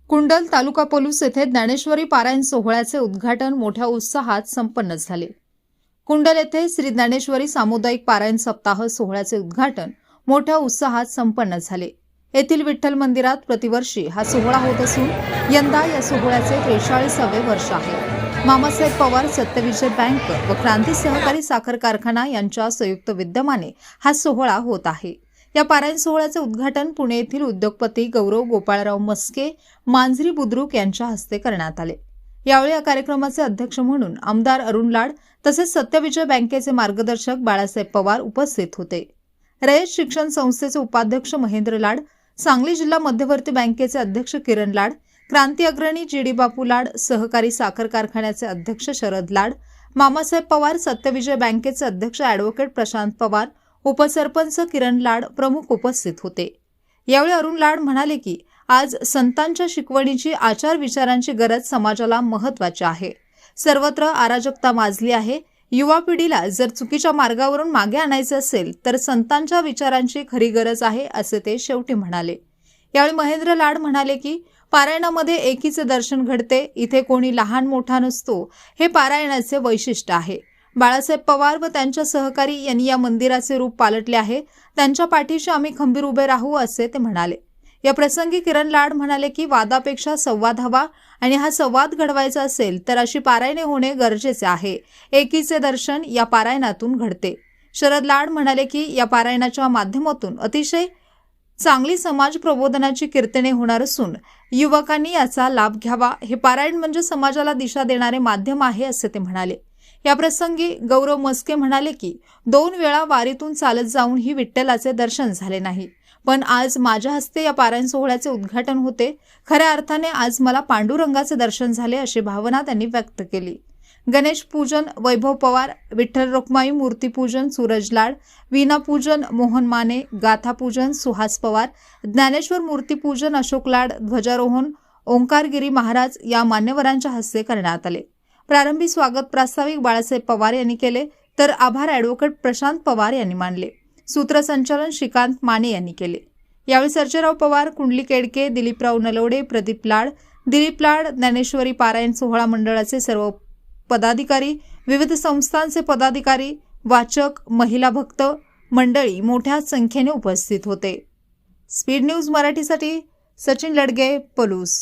कुंडल तालुका police येथे ज्ञानेश्वरी पारायण सोहळ्याचे उद्घाटन मोठ्या उत्साहात संपन्न झाले। कुंडल येथे श्री ज्ञानेश्वरी सामुदायिक पारायण सप्ताह सोहळ्याचे उद्घाटन मोठ्या उत्साहात संपन्न झाले। येथील विठ्ठल मंदिरात प्रतिवर्षी हा सोहळा होत असून यंदा या सोहळ्याचे 43वे वर्ष आहे। मामासाहेब पवार सत्यविजय बँक व क्रांती सहकारी साखर कारखाना यांच्या संयुक्त विद्यमाने हा सोहळा होत आहे। या पारायण सोहळ्याचे उद्घाटन पुणे येथील उद्योगपती गौरव गोपाळराव मस्के मांजरी बुद्रुक यांच्या हस्ते करण्यात आले। यावेळी या कार्यक्रमाचे अध्यक्ष म्हणून आमदार अरुण लाड तसेच सत्यविजय बँकेचे मार्गदर्शक बाळासाहेब पवार उपस्थित होते। रयत शिक्षण संस्थेचे उपाध्यक्ष महेंद्र लाड, सांगली जिल्हा मध्यवर्ती बँकेचे अध्यक्ष किरण लाड, क्रांती अग्रणी जीडी बापू लाड, सहकारी साखर कारखान्याचे अध्यक्ष शरद लाड, मामासाहेब पवार सत्यविजय बँकेचे अध्यक्ष ॲडव्होकेट प्रशांत पवार, उपसरपंच किरण लाड प्रमुख उपस्थित होते। यावेळी अरुण लाड म्हणाले की आज संतांच्या शिकवणीची आचार विचारांची गरज समाजाला महत्त्वाची आहे। सर्वत्र अराजकता माजली आहे। युवा पिढीला जर चुकीच्या मार्गावरून मागे आणायचे असेल तर संतांच्या विचारांची खरी गरज आहे असे ते शेवटी म्हणाले। यावेळी महेंद्र लाड म्हणाले की पारायणामध्ये एकीचे दर्शन घडते, इथे कोणी लहान मोठा नसतो, हे पारायणाचे वैशिष्ट्य आहे। बाळासाहेब पवार व त्यांच्या सहकारी यांनी या मंदिराचे रूप पालटले आहे, त्यांच्या पाठीशी आम्ही खंबीर उभे राहू असे ते म्हणाले। या प्रसंगी किरण लाड म्हणाले की वादापेक्षा संवाद हवा आणि हा संवाद घडवायचा असेल तर अशी पारायणे होणे गरजेचे आहे। एकीचे दर्शन या पारायणातून घडते। शरद लाड म्हणाले की या पारायणाच्या माध्यमातून अतिशय चांगली समाज प्रबोधनाची कीर्तने होणार असून युवकांनी याचा लाभ घ्यावा। हे पारायण म्हणजे समाजाला दिशा देणारे माध्यम आहे असे ते म्हणाले। या प्रसंगी गौरव मस्के म्हणाले की 2 वेळा वारीतून चालत जाऊनही विठ्ठलाचे दर्शन झाले नाही, पण आज माझ्या हस्ते या पारायण सोहळ्याचे उद्घाटन होते। खऱ्या अर्थाने आज मला पांडुरंगाचे दर्शन झाले अशी भावना त्यांनी व्यक्त केली। गणेश पूजन वैभव पवार, विठ्ठल रुक्माई मूर्ती पूजन सूरज लाड, वीणा पूजन मोहन माने, गाथा पूजन सुहास पवार, ज्ञानेश्वर मूर्ती पूजन अशोक लाड, ध्वजारोहण ओंकारगिरी महाराज या मान्यवरांच्या हस्ते करण्यात आले। प्रारंभी स्वागत प्रास्ताविक बाळासाहेब पवार यांनी केले तर आभार ॲडव्होकेट प्रशांत पवार यांनी मानले। सूत्रसंचालन श्रीकांत माने यांनी केले। यावेळी सर्जेराव पवार, कुंडली केडके, दिलीपराव नलवडे, प्रदीप लाड, ज्ञानेश्वरी पारायण सोहळा मंडळाचे सर्व पदाधिकारी, विविध संस्थांचे पदाधिकारी, वाचक, महिला भक्त मंडळी मोठ्या संख्येने उपस्थित होते। स्पीड न्यूज मराठीसाठी सचिन लडगे, पलूस।